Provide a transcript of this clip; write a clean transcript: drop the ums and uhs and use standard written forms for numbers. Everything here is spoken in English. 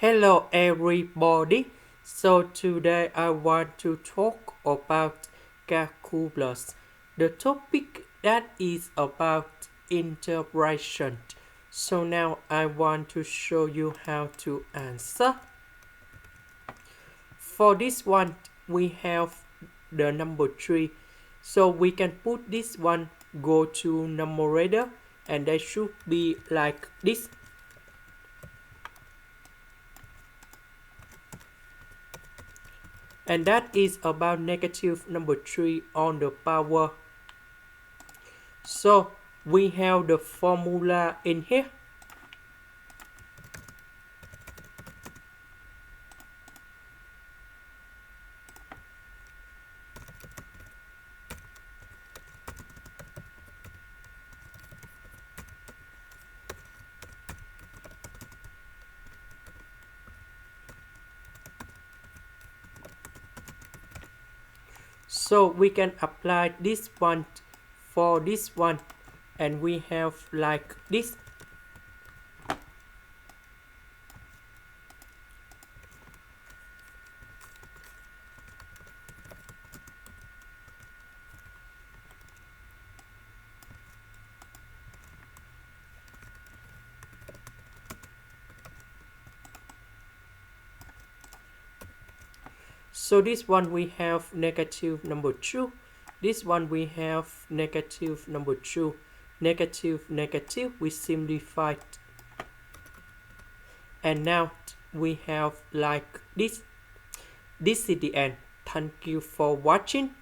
Hello everybody. So today I want to talk about calculus. The topic that is about integration. So now I want to show you how to answer. For this one we have the number 3. So we can put this one go to numerator and they should be like this. And that is about negative number 3 on the power. So we have the formula in here. So we can apply this one for this one and we have like this. So this one we have negative number 2. This one we have negative number 2. Negative, negative, we simplified. And now we have like this. This is the end. Thank you for watching.